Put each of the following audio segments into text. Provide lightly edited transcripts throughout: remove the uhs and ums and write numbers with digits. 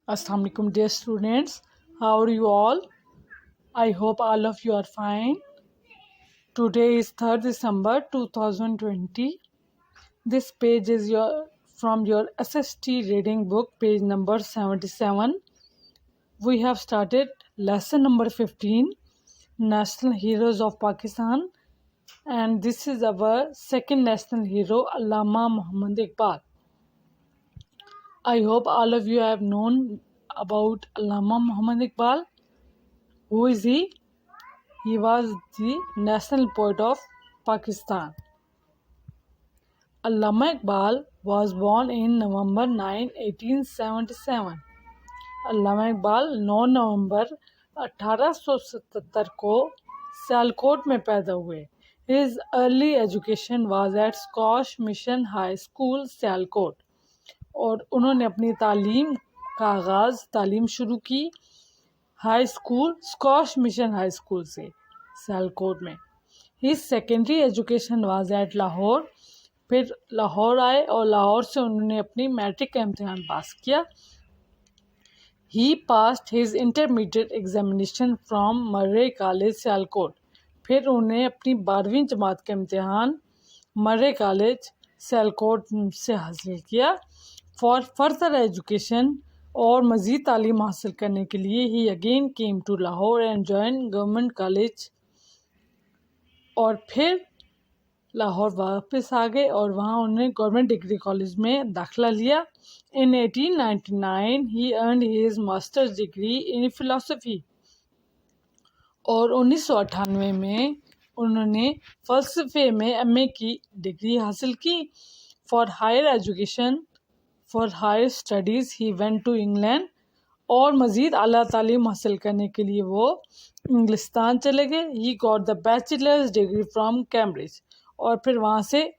Assalamu alaikum dear students. How are you all? I hope all of you are fine. Today is 3rd December 2020. This page is from your SST reading book, page number 77. We have started lesson number 15, National Heroes of Pakistan, and this is our second national hero, Allama Muhammad Iqbal. I hope all of you have known about Allama Muhammad Iqbal. Who is he? He was the national poet of Pakistan. Allama Iqbal was born in November 9, 1877. Allama Iqbal 9 नवंबर 1877 को सियालकोट में पैदा हुए. His early education was at Scotch Mission High School, Sialkot, और उन्होंने अपनी तालीम शुरू की high school Scotch mission high school से सियालकोट में. His secondary education was at Lahore. फिर लाहौर आए और लाहौर से उन्होंने अपनी मैट्रिक का इम्तिहान पास किया. He passed his intermediate examination from Murray college Sialkot. फिर उन्हें अपनी 12वीं जमात का इम्तिहान मर्रे कॉलेज सियालकोट से हासिल किया. फॉर फर्दर एजुकेशन और मज़ीद तालीम हासिल करने के लिए he again came to Lahore and join government college. और फिर लाहौर वापस आ गए और वहाँ उन्होंने गवर्नमेंट डिग्री कॉलेज में दाखिला लिया. In 1899 he earned his masters degree in philosophy. और 1998 में उन्होंने फ़लसफ़े में एमए की डिग्री हासिल की. For higher studies he went to England. और मज़ीद आला तालीम हासिल करने के लिए वो इंग्लिस्तान चले गए. He got the bachelors degree from Cambridge. और फिर वहाँ से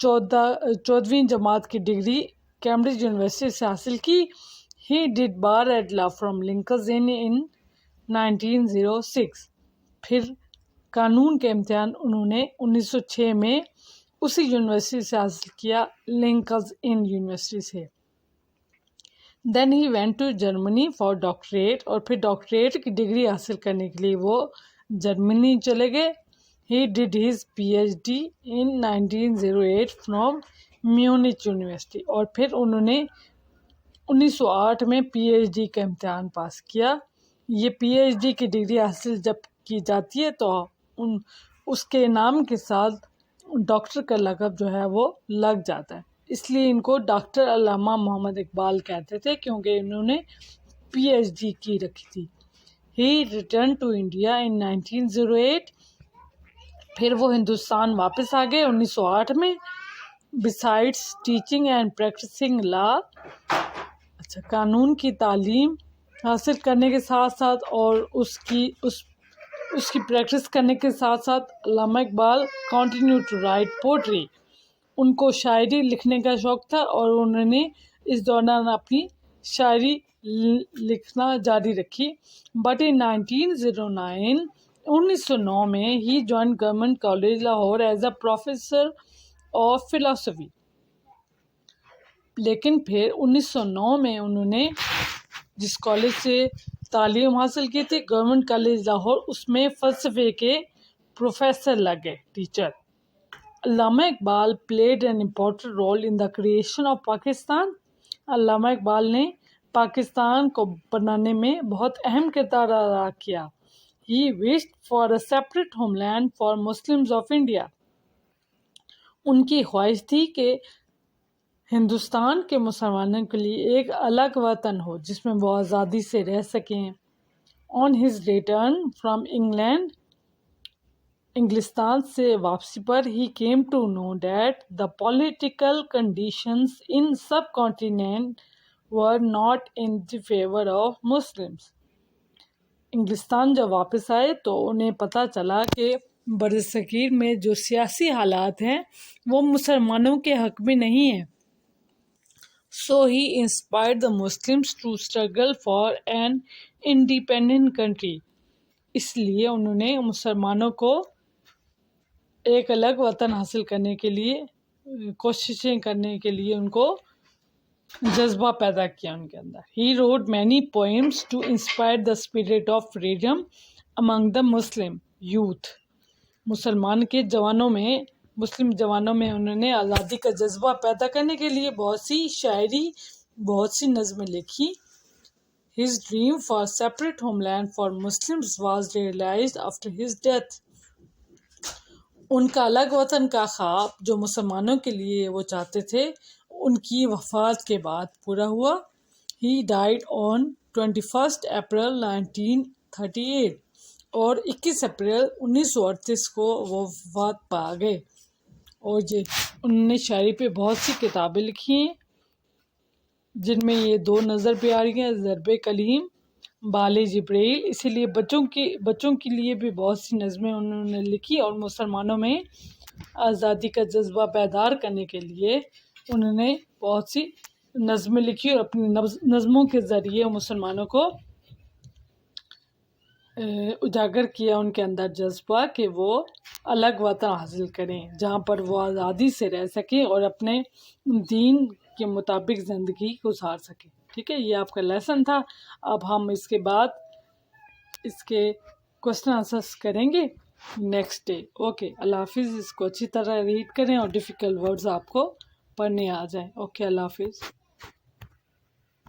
14वीं जमात की डिग्री कैम्ब्रिज यूनिवर्सिटी से हासिल की. He did bar at law from Lincoln's Inn 1906. फिर कानून के इम्तिहान उन्होंने 1906 में उसी यूनिवर्सिटी से हासिल किया, लिंकन्स इन यूनिवर्सिटी से. Then he went to Germany for doctorate. और फिर डॉक्टरेट की डिग्री हासिल करने के लिए वो जर्मनी चले गए. He did his PhD in 1908 from Munich university. और फिर उन्होंने 1908 में पीएचडी का इम्तिहान पास किया. ये पीएचडी की डिग्री हासिल जब की जाती है तो उसके नाम के साथ डॉक्टर का लक़ब जो है वो लग जाता है. इसलिए इनको डॉक्टर अल्लामा मोहम्मद इकबाल कहते थे क्योंकि इन्होंने पीएचडी की रखी थी. He return to India in 1908. फिर वो हिंदुस्तान वापस आ गए 1908 में. Besides teaching and practising law, कानून की तालीम हासिल करने के साथ साथ और उसकी प्रैक्टिस करने के साथ साथ Allama Iqbal continue to write poetry. उनको शायरी लिखने का शौक़ था और उन्होंने इस दौरान अपनी शायरी लिखना जारी रखी. बट इन 1909 में he join government college Lahore as a professor of philosophy. लेकिन फिर 1909 में उन्होंने जिस कॉलेज से तालीम हासिल की थी गवर्नमेंट कॉलेज लाहौर, उसमें फ़लसफ़े के प्रोफेसर लगे, teacher. Allama Iqbal played an important role in the creation of Pakistan. Allama Iqbal ने पाकिस्तान को बनाने में बहुत अहम किरदार अदा किया. He wished for a separate homeland for Muslims of India. उनकी ख्वाहिश थी कि हिंदुस्तान के मुसलमानों के लिए एक अलग वतन हो जिसमें वो आज़ादी से रह सकें. On his return from England, इंग्लिस्तान से वापसी पर he came to know that the political conditions in subcontinent were not in the favour of Muslims. इंग्लिस्तान जब वापस आए तो उन्हें पता चला कि बरसगीर में जो सियासी हालात हैं वो मुसलमानों के हक़ में नहीं हैं. So he inspired the Muslims to struggle for an independent country. इसलिए उन्होंने मुसलमानों को एक अलग वतन हासिल करने के लिए कोशिशें करने के लिए उनको جذبہ پیدا کیا ان کے اندر. He wrote many poems to inspire the spirit of freedom among the Muslim youth. مسلم جوانوں میں انہوں نے آزادی کا جذبہ پیدا کرنے کے لیے بہت سی شاعری، بہت سی نظمیں لکھی. His dream for separate homeland for Muslims was realized after his death. ان کا الگ وطن کا خواب جو مسلمانوں کے لیے وہ چاہتے تھے ان کی وفات کے بعد پورا ہوا. He died on 21 April 1938 اور 21 اپریل 1938 کو وہ وفات پا گئے. اور انہوں نے شاعری پہ بہت سی کتابیں لکھی ہیں جن میں یہ 2 نظر پہ آ رہی ہیں، ضرب کلیم، بال جبریل. اسی لیے بچوں کے لیے بھی بہت سی نظمیں انہوں نے لکھی اور مسلمانوں میں آزادی کا جذبہ بیدار کرنے کے لیے انہوں نے بہت سی نظمیں لکھی اور اپنی نظموں کے ذریعے مسلمانوں کو اجاگر کیا ان کے اندر جذبہ کہ وہ الگ وطن حاصل کریں جہاں پر وہ آزادی سے رہ سکیں اور اپنے دین کے مطابق زندگی گزار سکیں. ٹھیک ہے، یہ آپ کا لیسن تھا. اب ہم اس کے بعد اس کے کوسچن آنسرس کریں گے نیکسٹ ڈے. اوکے، اللہ حافظ. اس کو اچھی طرح ریڈ کریں اور ڈیفیکلٹ ورڈز آپ کو پڑھنے آ جائیں. اوکے، اللہ حافظ.